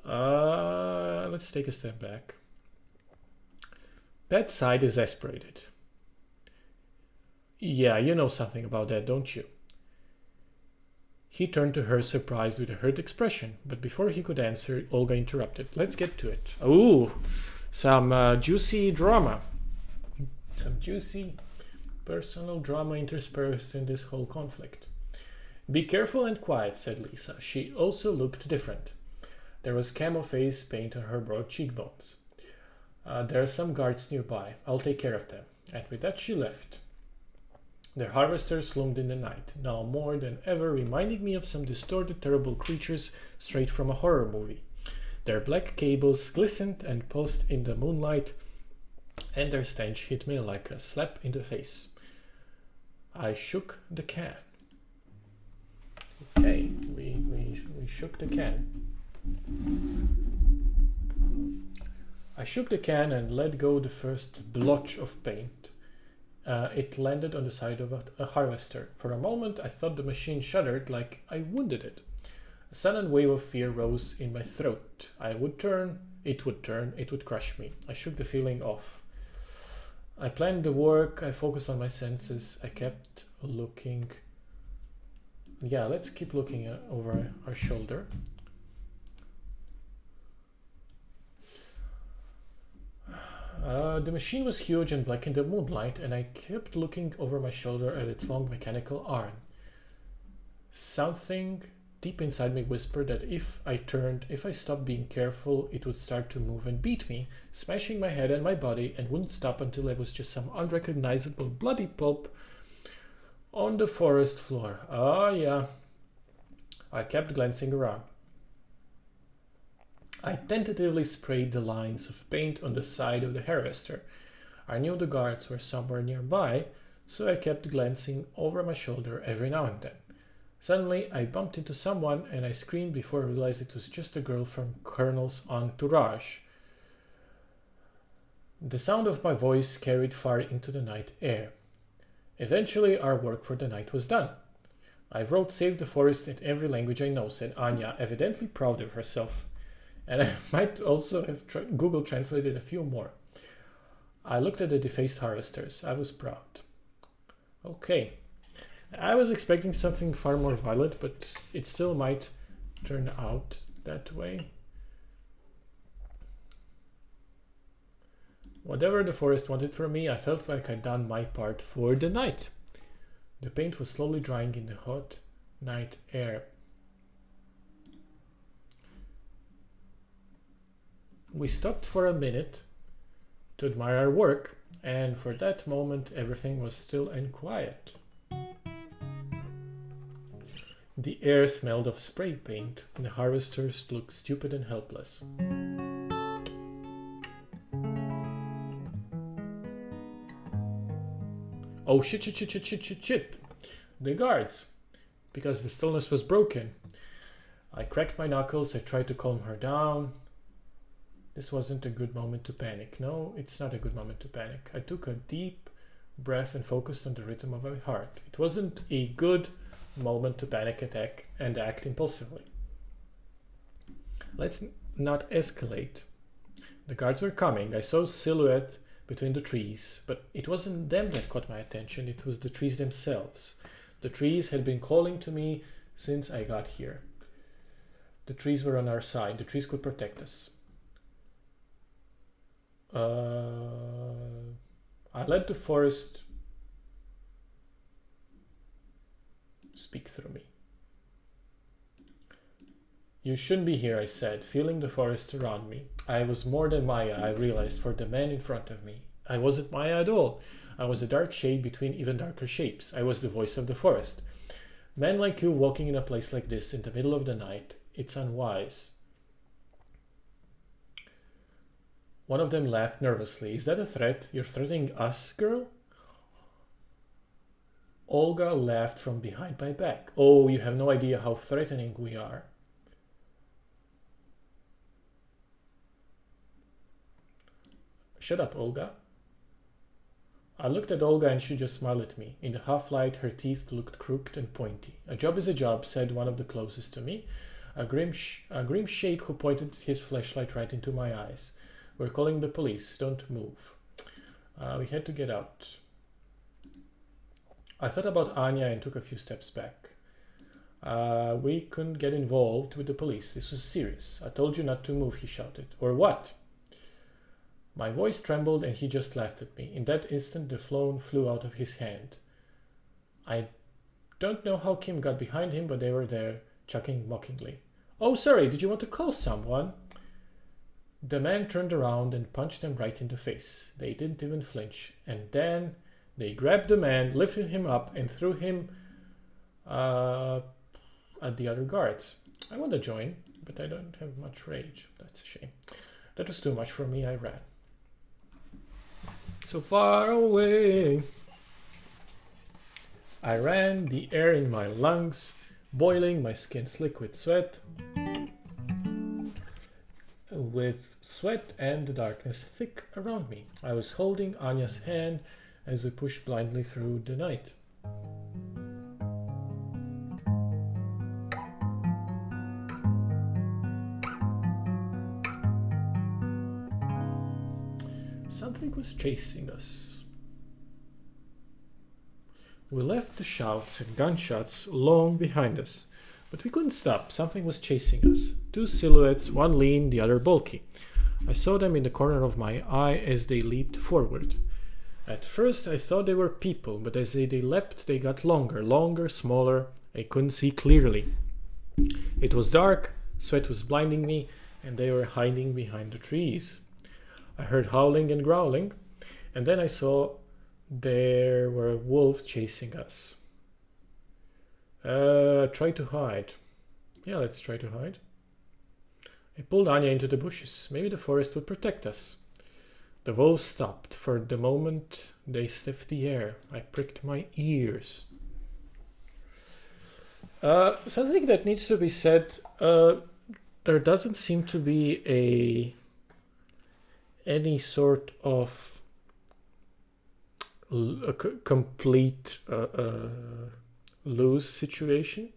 Let's take a step back. That side is aspirated. Yeah, you know something about that, don't you? He turned to her, surprised with a hurt expression, but before he could answer, Olga interrupted. Let's get to it. Ooh, some juicy drama. Some juicy personal drama interspersed in this whole conflict. Be careful and quiet, said Lisa. She also looked different. There was camo face paint on her broad cheekbones. There are some guards nearby. I'll take care of them. And with that she left. Their harvesters loomed in the night, now more than ever reminding me of some distorted, terrible creatures straight from a horror movie. Their black cables glistened and pulsed in the moonlight, and their stench hit me like a slap in the face. I shook the can. Okay, we shook the can. I shook the can and let go the first blotch of paint. It landed on the side of a harvester. For a moment, I thought the machine shuddered like I wounded it. A sudden wave of fear rose in my throat. I would turn, it would crush me. I shook the feeling off. I planned the work, I focused on my senses, I kept looking. Yeah, let's keep looking over our shoulder. The machine was huge and black in the moonlight, and I kept looking over my shoulder at its long mechanical arm. Something deep inside me whispered that if I stopped being careful, it would start to move and beat me, smashing my head and my body, and wouldn't stop until I was just some unrecognizable bloody pulp on the forest floor. Ah, yeah. I kept glancing around. I tentatively sprayed the lines of paint on the side of the harvester. I knew the guards were somewhere nearby, so I kept glancing over my shoulder every now and then. Suddenly, I bumped into someone and I screamed before I realized it was just a girl from Colonel's entourage. The sound of my voice carried far into the night air. Eventually, our work for the night was done. I wrote Save the Forest in every language I know, said Anya, evidently proud of herself. And I might also have Google translated a few more. I looked at the defaced harvesters. I was proud. Okay. I was expecting something far more violent, but it still might turn out that way. Whatever the forest wanted from me, I felt like I'd done my part for the night. The paint was slowly drying in the hot night air. We stopped for a minute to admire our work, and for that moment everything was still and quiet. The air smelled of spray paint, and the harvesters looked stupid and helpless. Oh shit. The guards. Because the stillness was broken. I cracked my knuckles, I tried to calm her down. This wasn't a good moment to panic. No, it's not a good moment to panic. I took a deep breath and focused on the rhythm of my heart. It wasn't a good moment to panic attack and act impulsively. Let's not escalate. The guards were coming. I saw a silhouette between the trees, but it wasn't them that caught my attention, it was the trees themselves. The trees had been calling to me since I got here. The trees were on our side, the trees could protect us. I let the forest speak through me. You shouldn't be here, I said, feeling the forest around me. I was more than Maya, I realized, for the man in front of me. I wasn't Maya at all. I was a dark shade between even darker shapes. I was the voice of the forest. Men like you walking in a place like this in the middle of the night, it's unwise. One of them laughed nervously. Is that a threat? You're threatening us, girl? Olga laughed from behind my back. Oh, you have no idea how threatening we are. Shut up, Olga. I looked at Olga and she just smiled at me. In the half-light, her teeth looked crooked and pointy. A job is a job, said one of the closest to me. A grim shape who pointed his flashlight right into my eyes. We're calling the police. Don't move. We had to get out. I thought about Anya and took a few steps back. We couldn't get involved with the police. This was serious. I told you not to move, he shouted. Or what? My voice trembled and he just laughed at me. In that instant, the phone flew out of his hand. I don't know how Kim got behind him, but they were there, chuckling mockingly. Oh, sorry, did you want to call someone? The man turned around and punched them right in the face. They didn't even flinch. And then they grabbed the man, lifted him up, and threw him at the other guards. I want to join, but I don't have much rage. That's a shame. That was too much for me. I ran. So far away. I ran, the air in my lungs boiling, my skin slick with sweat. With sweat and the darkness thick around me. I was holding Anya's hand as we pushed blindly through the night. Something was chasing us. We left the shouts and gunshots long behind us, but we couldn't stop. Something was chasing us. Two silhouettes, one lean, the other bulky. I saw them in the corner of my eye as they leaped forward. At first I thought they were people, but as they leapt they got longer, smaller. I couldn't see clearly. It was dark, sweat was blinding me, and they were hiding behind the trees. I heard howling and growling, and then I saw there were wolves chasing us. Try to hide. Yeah, let's try to hide. I pulled Anya into the bushes. Maybe the forest would protect us. The wolves stopped. For the moment, they sniffed the air. I pricked my ears. Something that needs to be said. There doesn't seem to be any sort of complete lose situation,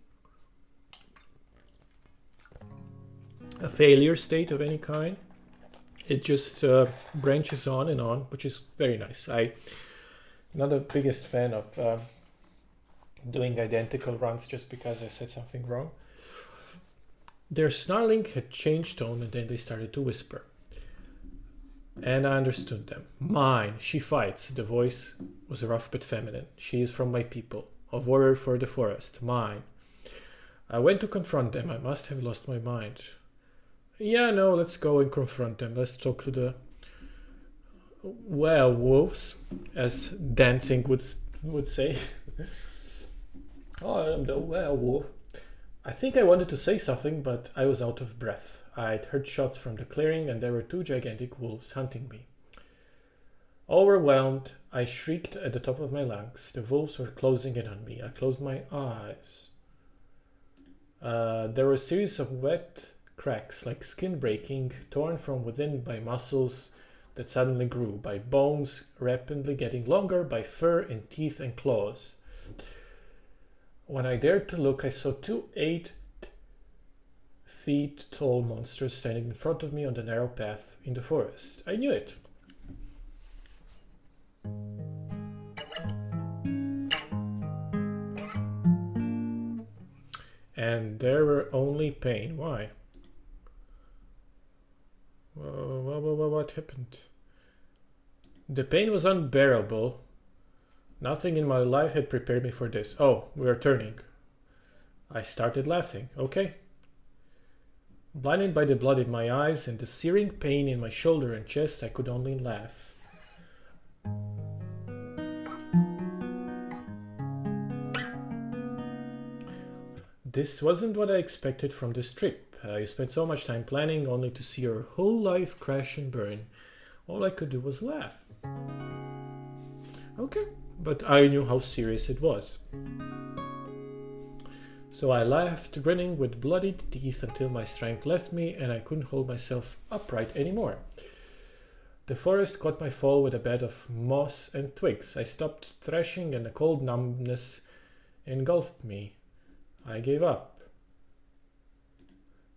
a failure state of any kind. It just branches on and on, which is very nice. I'm not the biggest fan of doing identical runs just because I said something wrong. Their snarling had changed tone, and then they started to whisper. And I understood them. Mine, she fights. The voice was rough but feminine. She is from my people, a warrior for the forest. Mine. I went to confront them. I must have lost my mind. Yeah, no, let's go and confront them. Let's talk to the werewolves, as dancing would say. Oh, I'm the werewolf. I think I wanted to say something, but I was out of breath. I'd heard shots from the clearing, and there were 2 gigantic wolves hunting me. Overwhelmed, I shrieked at the top of my lungs. The wolves were closing in on me. I closed my eyes. There were a series of wet cracks, like skin breaking, torn from within by muscles that suddenly grew, by bones rapidly getting longer, by fur and teeth and claws. When I dared to look, I saw 2 8-feet-tall monsters standing in front of me on the narrow path in the forest. I knew it. And there were only pain. Why? What happened? The pain was unbearable. Nothing in my life had prepared me for this. Oh, we are turning. I started laughing. Okay. Blinded by the blood in my eyes and the searing pain in my shoulder and chest, I could only laugh. This wasn't what I expected from this trip. You spent so much time planning only to see your whole life crash and burn. All I could do was laugh. Okay, but I knew how serious it was. So I laughed, grinning with bloodied teeth until my strength left me and I couldn't hold myself upright anymore. The forest caught my fall with a bed of moss and twigs. I stopped thrashing and a cold numbness engulfed me. I gave up.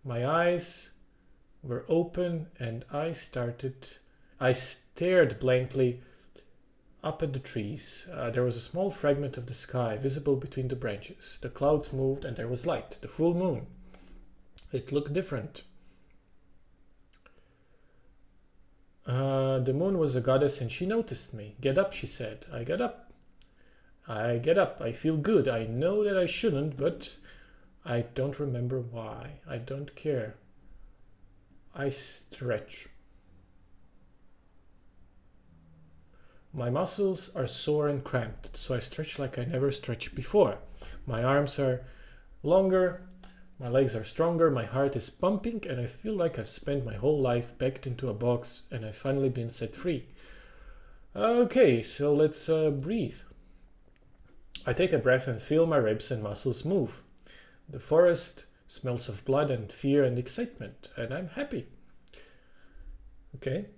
My eyes were open and I stared blankly up at the trees. There was a small fragment of the sky visible between the branches. The clouds moved and there was light, the full moon. It looked different. The moon was a goddess and she noticed me. Get up, she said. I get up. I get up. I feel good. I know that I shouldn't, but I don't remember why. I don't care. I stretch. My muscles are sore and cramped, so I stretch like I never stretched before. My arms are longer, my legs are stronger, my heart is pumping, and I feel like I've spent my whole life packed into a box and I've finally been set free. Okay, so let's breathe. I take a breath and feel my ribs and muscles move. The forest smells of blood and fear and excitement, and I'm happy. Okay.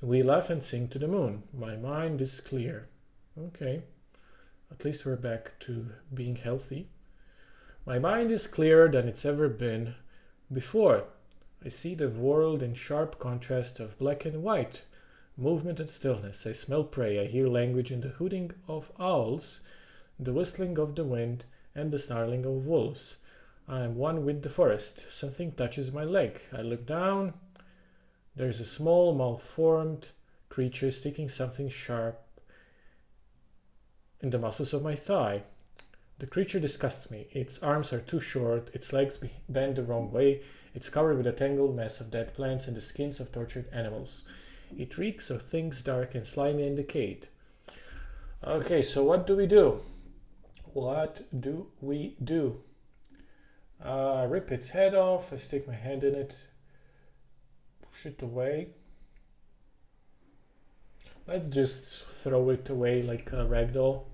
We laugh and sing to the moon. My mind is clear. Okay. At least we're back to being healthy. My mind is clearer than it's ever been before. I see the world in sharp contrast of black and white, movement and stillness. I smell prey. I hear language in the hooting of owls, the whistling of the wind, and the snarling of wolves. I am one with the forest. Something touches my leg. I look down. There is a small, malformed creature sticking something sharp in the muscles of my thigh. The creature disgusts me. Its arms are too short, its legs bend the wrong way, it's covered with a tangled mess of dead plants and the skins of tortured animals. It reeks of things dark and slimy and decayed. Okay, so what do we do? What do we do? Rip its head off, I stick my hand in it, push it away. Let's just throw it away like a ragdoll.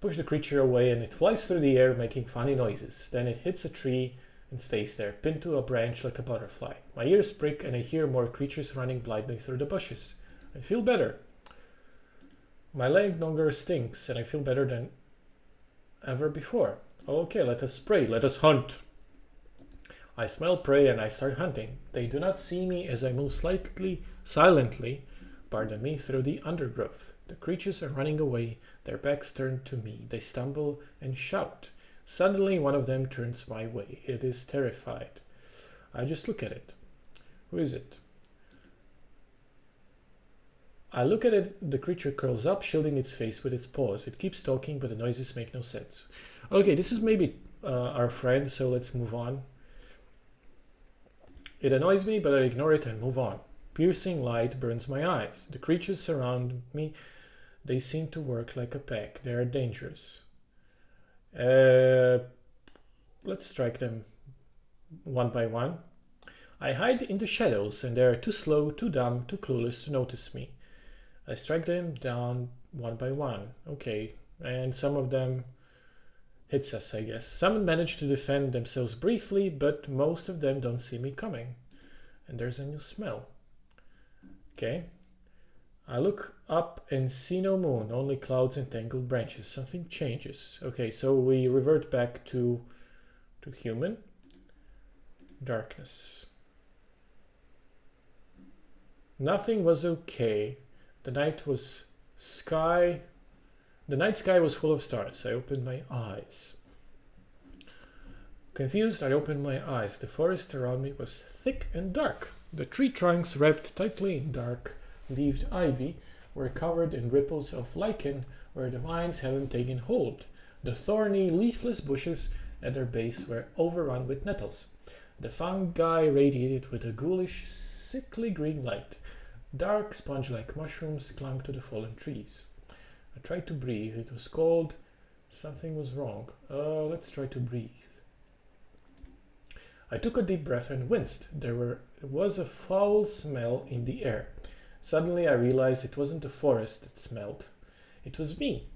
Push the creature away and it flies through the air making funny noises. Then it hits a tree and stays there, pinned to a branch like a butterfly. My ears prick and I hear more creatures running blindly through the bushes. I feel better. My leg no longer stinks and I feel better than ever before. Okay, let us pray. Let us hunt. I smell prey and I start hunting. They do not see me as I move silently, through the undergrowth. The creatures are running away, their backs turned to me. They stumble and shout. Suddenly, one of them turns my way. It is terrified. I just look at it. Who is it? I look at it. The creature curls up, shielding its face with its paws. It keeps talking, but the noises make no sense. Okay, this is maybe our friend, so let's move on. It annoys me, but I ignore it and move on. Piercing light burns my eyes. The creatures surround me. They seem to work like a pack. They are dangerous. Let's strike them one by one. I hide in the shadows, and they are too slow, too dumb, too clueless to notice me. I strike them down one by one. Okay, and some of them hits us, I guess. Some manage to defend themselves briefly, but most of them don't see me coming. And there's a new smell. Okay. I look up and see no moon, only clouds and tangled branches. Something changes. Okay, so we revert back to human. Darkness. Nothing was okay. The night sky was full of stars. I opened my eyes. Confused, I opened my eyes. The forest around me was thick and dark. The tree trunks, wrapped tightly in dark-leaved ivy, were covered in ripples of lichen where the vines hadn't taken hold. The thorny, leafless bushes at their base were overrun with nettles. The fungi radiated with a ghoulish, sickly green light. Dark, sponge-like mushrooms clung to the fallen trees. I tried to breathe. It was cold. Something was wrong. Let's try to breathe. I took a deep breath and winced. There was a foul smell in the air. Suddenly I realized it wasn't the forest that smelled. It was me.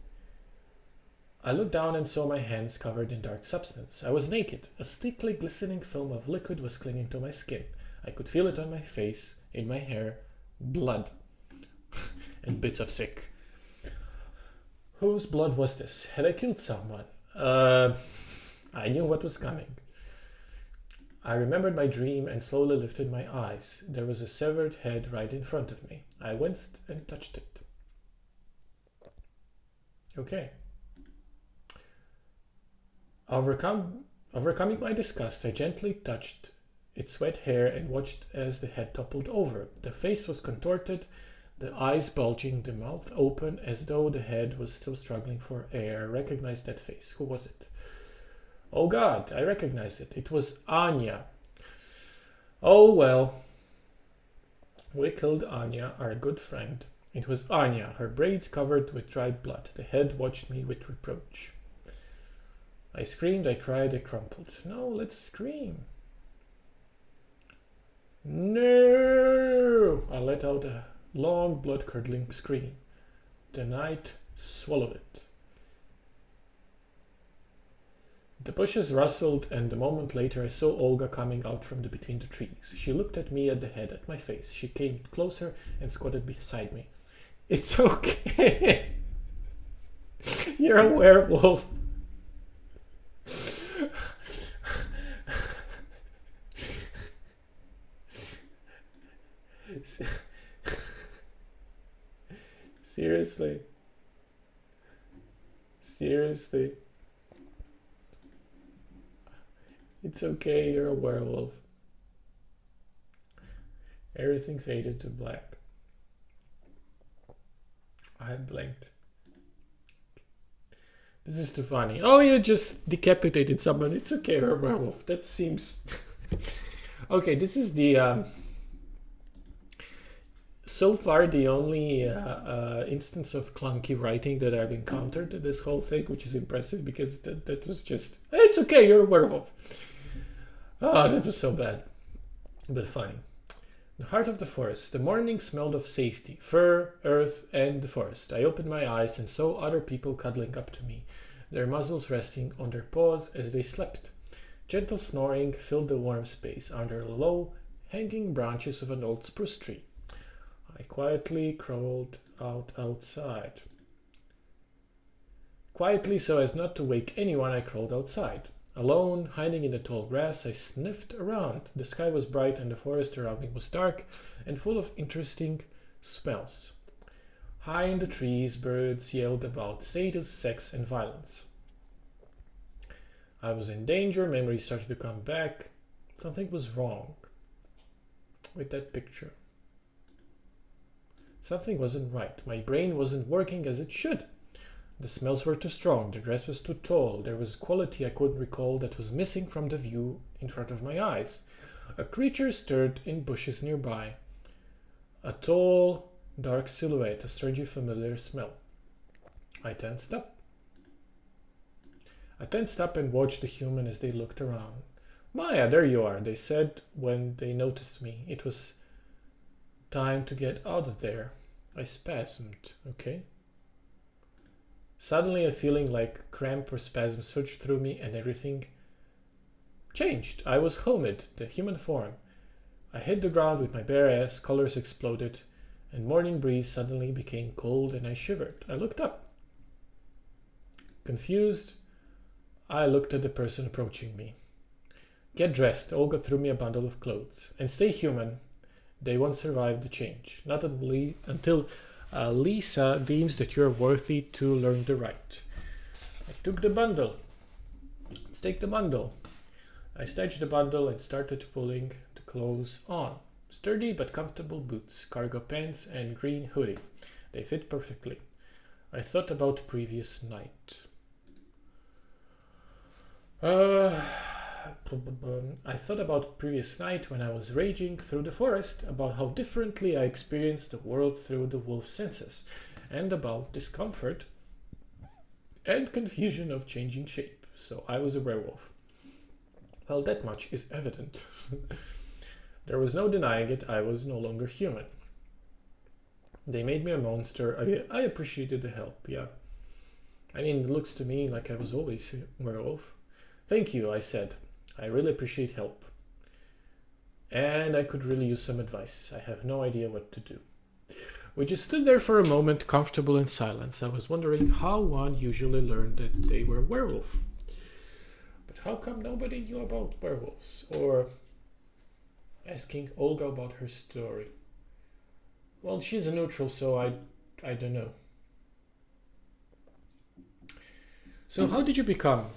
I looked down and saw my hands covered in dark substance. I was naked. A sticky, glistening film of liquid was clinging to my skin. I could feel it on my face, in my hair, blood, and bits of sick. Whose blood was this? Had I killed someone? I knew what was coming. I remembered my dream and slowly lifted my eyes. There was a severed head right in front of me. I winced and touched it. Okay. Overcoming my disgust, I gently touched its wet hair and watched as the head toppled over. The face was contorted, the eyes bulging, the mouth open, as though the head was still struggling for air. I recognized that face. Who was it? Oh God, I recognized it. It was Anya. Oh well. We killed Anya, our good friend. It was Anya, her braids covered with dried blood. The head watched me with reproach. I screamed, I cried, I crumpled. No, let's scream. No! I let out a long, blood-curdling scream. The night swallowed it. The bushes rustled, and a moment later I saw Olga coming out from between the trees. She looked at me, at the head, at my face. She came closer and squatted beside me. It's okay. You're a werewolf. Seriously. Seriously. It's okay, you're a werewolf. Everything faded to black. I blinked. This is too funny. Oh, you just decapitated someone. It's okay, you're a werewolf. That seems... Okay, this is the... So far, the only instance of clunky writing that I've encountered in this whole thing, which is impressive because that was just... It's okay, you're a werewolf. Oh, that was so bad. But funny. The heart of the forest. The morning smelled of safety, fur, earth, and the forest. I opened my eyes and saw other people cuddling up to me, their muzzles resting on their paws as they slept. Gentle snoring filled the warm space under low, hanging branches of an old spruce tree. I quietly crawled outside. Quietly, so as not to wake anyone, I crawled outside. Alone, hiding in the tall grass, I sniffed around. The sky was bright and the forest around me was dark and full of interesting smells. High in the trees, birds yelled about status, sex, and violence. I was in danger, memories started to come back. Something was wrong with that picture. Something wasn't right. My brain wasn't working as it should. The smells were too strong, the dress was too tall, there was quality I couldn't recall that was missing from the view in front of my eyes. A creature stirred in bushes nearby. A tall, dark silhouette, a strangely familiar smell. I tensed up and watched the human as they looked around. "Maya, there you are," they said when they noticed me. It was time to get out of there. I spasmed. Okay. Suddenly a feeling like cramp or spasm surged through me and everything changed. I was Homid, the human form. I hit the ground with my bare ass, colors exploded, and morning breeze suddenly became cold and I shivered. I looked up. Confused, I looked at the person approaching me. "Get dressed," Olga threw me a bundle of clothes. "And stay human. They won't survive the change. Not until Lisa deems that you're worthy to learn the right." I took the bundle. "Let's take the bundle." I snatched the bundle and started pulling the clothes on. Sturdy but comfortable boots, cargo pants, and green hoodie. They fit perfectly. I thought about previous night. I thought about previous night when I was raging through the forest, about how differently I experienced the world through the wolf senses, and about discomfort and confusion of changing shape. So I was a werewolf. Well, that much is evident. There was no denying it, I was no longer human. They made me a monster. I appreciated the help, yeah. I mean, it looks to me like I was always a werewolf. "Thank you," I said. "I really appreciate help. And I could really use some advice. I have no idea what to do." We just stood there for a moment, comfortable in silence. I was wondering how one usually learned that they were werewolf. But how come nobody knew about werewolves? Or asking Olga about her story. Well, she's a neutral, so I don't know. So how did you become,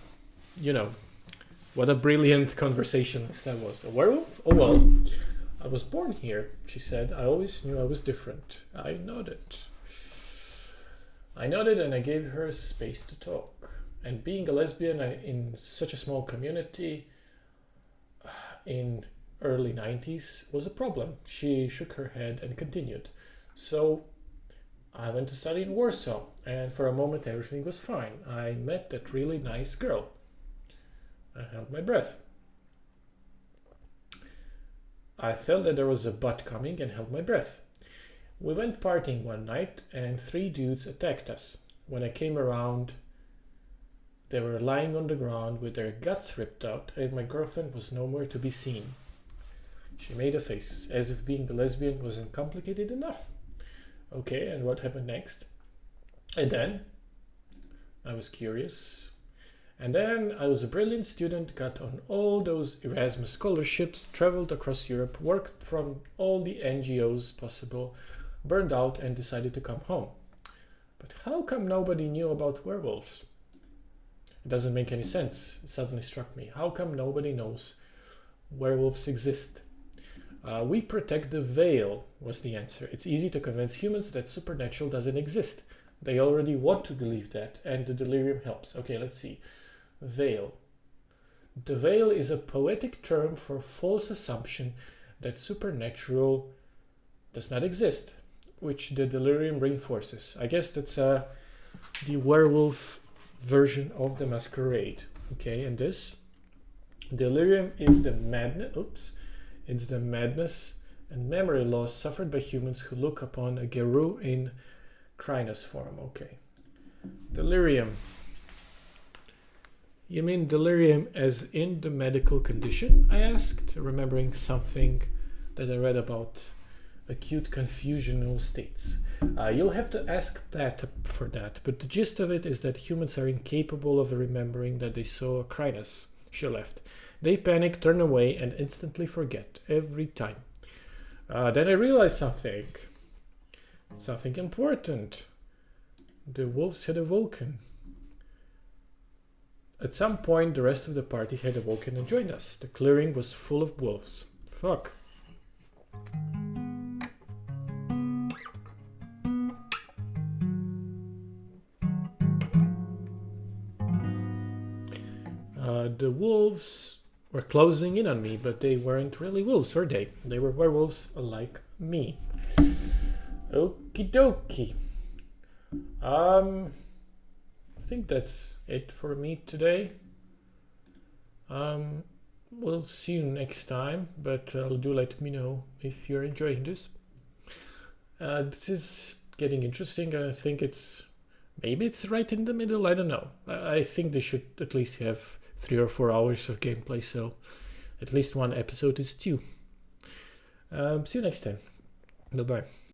what a brilliant conversationalist that was. A werewolf? Oh well, I was born here, she said. I always knew I was different. I nodded and I gave her space to talk. And being a lesbian in such a small community in early 90s was a problem. She shook her head and continued. So I went to study in Warsaw, and for a moment everything was fine. I met that really nice girl. I held my breath. I felt that there was a butt coming and held my breath. We went partying one night and 3 dudes attacked us. When I came around, they were lying on the ground with their guts ripped out, and my girlfriend was nowhere to be seen. She made a face, as if being a lesbian wasn't complicated enough. Okay, and what happened next? And then I was curious. And then I was a brilliant student, got on all those Erasmus scholarships, traveled across Europe, worked from all the NGOs possible, burned out, and decided to come home. But how come nobody knew about werewolves? It doesn't make any sense, it suddenly struck me. How come nobody knows werewolves exist? We protect the veil, was the answer. It's easy to convince humans that supernatural doesn't exist. They already want to believe that, and the delirium helps. Okay, let's see. Veil. The veil is a poetic term for false assumption that supernatural does not exist, which the delirium reinforces. I guess that's the werewolf version of the masquerade. Okay, and this? Delirium is the madness. It's the madness and memory loss suffered by humans who look upon a Geru in Crinus form. Okay. Delirium. You mean delirium as in the medical condition? I asked, remembering something that I read about acute confusional states. You'll have to ask that for that, but the gist of it is that humans are incapable of remembering that they saw a Crinus. She left. They panic, turn away, and instantly forget every time. Then I realized something. Something important. The wolves had awoken. At some point, the rest of the party had awoken and joined us. The clearing was full of wolves. Fuck. The wolves were closing in on me, but they weren't really wolves, were they? They were werewolves like me. Okie dokie. I think that's it for me today. We'll see you next time, but do let me know if you're enjoying this. This is getting interesting. I think maybe it's right in the middle. I don't know. I think they should at least have 3 or 4 hours of gameplay, so at least one episode is due. See you next time. Bye bye.